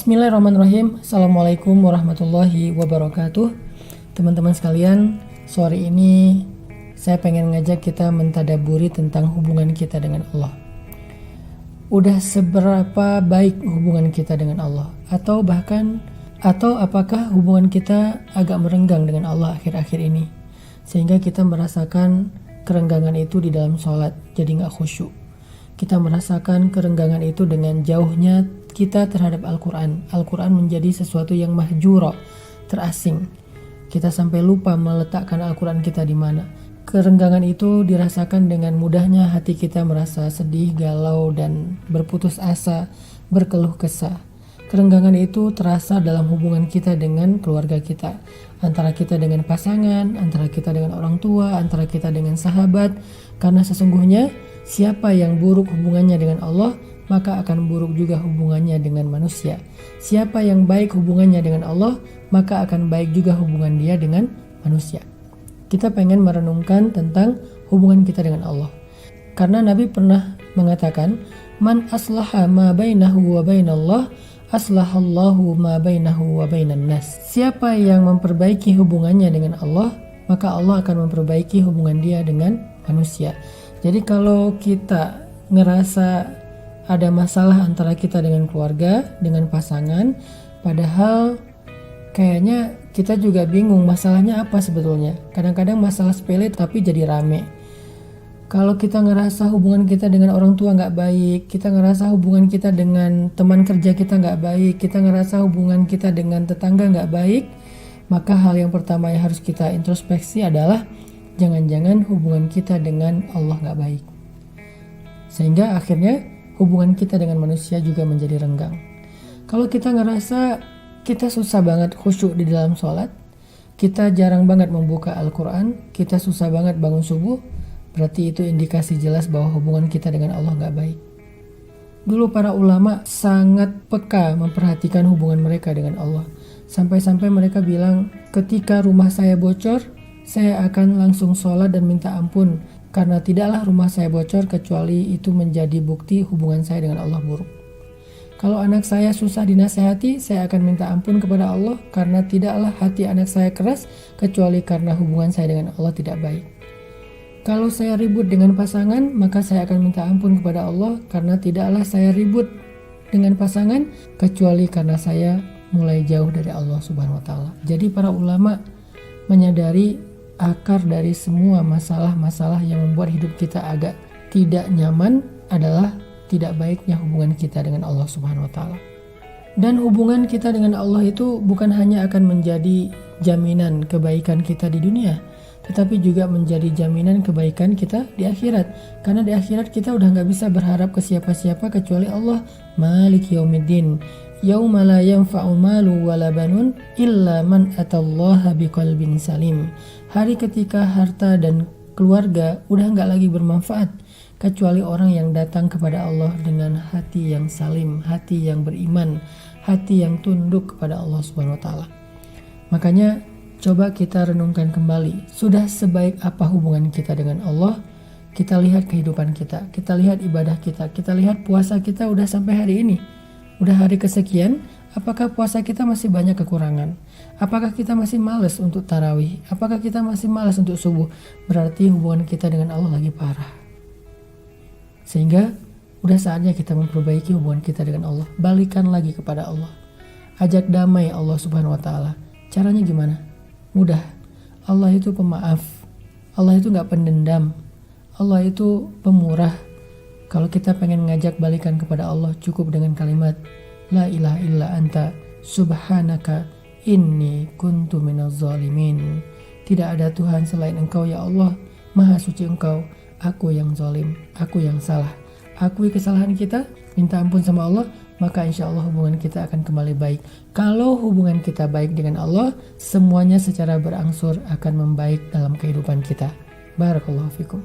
Bismillahirrahmanirrahim. Assalamualaikum warahmatullahi wabarakatuh. Teman-teman sekalian, sore ini saya pengen ngajak kita mentadaburi tentang hubungan kita dengan Allah. Udah seberapa baik hubungan kita dengan Allah? Atau apakah hubungan kita agak merenggang dengan Allah akhir-akhir ini? Sehingga kita merasakan kerenggangan itu di dalam sholat, jadi gak khusyuk. Kita merasakan kerenggangan itu dengan jauhnya kita terhadap Al-Quran. Al-Quran menjadi sesuatu yang mahjura, terasing. Kita sampai lupa meletakkan Al-Quran kita di mana. Kerenggangan itu dirasakan dengan mudahnya hati kita merasa sedih, galau, dan berputus asa, berkeluh kesah. Kerenggangan itu terasa dalam hubungan kita dengan keluarga kita. Antara kita dengan pasangan, antara kita dengan orang tua, antara kita dengan sahabat. Karena sesungguhnya siapa yang buruk hubungannya dengan Allah, maka akan buruk juga hubungannya dengan manusia. Siapa yang baik hubungannya dengan Allah, maka akan baik juga hubungan dia dengan manusia. Kita pengen merenungkan tentang hubungan kita dengan Allah. Karena Nabi pernah mengatakan, "Man aslaha ma bainahu wa bainallah, aslahallahu ma bainahu wa bainan nas." Siapa yang memperbaiki hubungannya dengan Allah, maka Allah akan memperbaiki hubungan dia dengan manusia. Jadi kalau kita ngerasa ada masalah antara kita dengan keluarga, dengan pasangan, padahal kayaknya kita juga bingung masalahnya apa sebetulnya. Kadang-kadang masalah sepele tapi jadi rame. Kalau kita ngerasa hubungan kita dengan orang tua gak baik, kita ngerasa hubungan kita dengan teman kerja kita gak baik, kita ngerasa hubungan kita dengan tetangga gak baik, maka hal yang pertama yang harus kita introspeksi adalah jangan-jangan hubungan kita dengan Allah gak baik. Sehingga akhirnya hubungan kita dengan manusia juga menjadi renggang. Kalau kita ngerasa kita susah banget khusyuk di dalam sholat, kita jarang banget membuka Al-Quran, kita susah banget bangun subuh, berarti itu indikasi jelas bahwa hubungan kita dengan Allah gak baik. Dulu para ulama sangat peka memperhatikan hubungan mereka dengan Allah. Sampai-sampai mereka bilang, ketika rumah saya bocor, saya akan langsung sholat dan minta ampun, karena tidaklah rumah saya bocor kecuali itu menjadi bukti hubungan saya dengan Allah buruk. Kalau anak saya susah dinasehati, saya akan minta ampun kepada Allah, karena tidaklah hati anak saya keras kecuali karena hubungan saya dengan Allah tidak baik. Kalau saya ribut dengan pasangan, maka saya akan minta ampun kepada Allah, karena tidaklah saya ribut dengan pasangan kecuali karena saya mulai jauh dari Allah Subhanahu wa taala. Jadi para ulama menyadari akar dari semua masalah-masalah yang membuat hidup kita agak tidak nyaman adalah tidak baiknya hubungan kita dengan Allah Subhanahu wa taala. Dan hubungan kita dengan Allah itu bukan hanya akan menjadi jaminan kebaikan kita di dunia, tetapi juga menjadi jaminan kebaikan kita di akhirat. Karena di akhirat kita udah gak bisa berharap ke siapa-siapa kecuali Allah. Maliki yaumiddin, yauma la yanfa'u malu wala banun illa man atallaha biqalbin salim. Hari ketika harta dan keluarga udah gak lagi bermanfaat kecuali orang yang datang kepada Allah dengan hati yang salim, hati yang beriman, hati yang tunduk kepada Allah Subhanahu wa taala. Makanya coba kita renungkan kembali, sudah sebaik apa hubungan kita dengan Allah? Kita lihat kehidupan kita, kita lihat ibadah kita, kita lihat puasa kita udah sampai hari ini. Udah hari kesekian, apakah puasa kita masih banyak kekurangan? Apakah kita masih malas untuk tarawih? Apakah kita masih malas untuk subuh? Berarti hubungan kita dengan Allah lagi parah. Sehingga udah saatnya kita memperbaiki hubungan kita dengan Allah. Balikan lagi kepada Allah. Ajak damai Allah Subhanahu wa taala. Caranya gimana? Mudah. Allah itu pemaaf. Allah itu gak pendendam. Allah itu pemurah. Kalau kita pengen ngajak balikan kepada Allah, cukup dengan kalimat La ilaha illa anta subhanaka inni kuntu minaz zalimin. Tidak ada Tuhan selain Engkau ya Allah. Maha suci Engkau. Aku yang zalim, aku yang salah. Akui kesalahan kita, minta ampun sama Allah, maka insya Allah hubungan kita akan kembali baik. Kalau hubungan kita baik dengan Allah, semuanya secara berangsur akan membaik dalam kehidupan kita. Barakallahu fikum.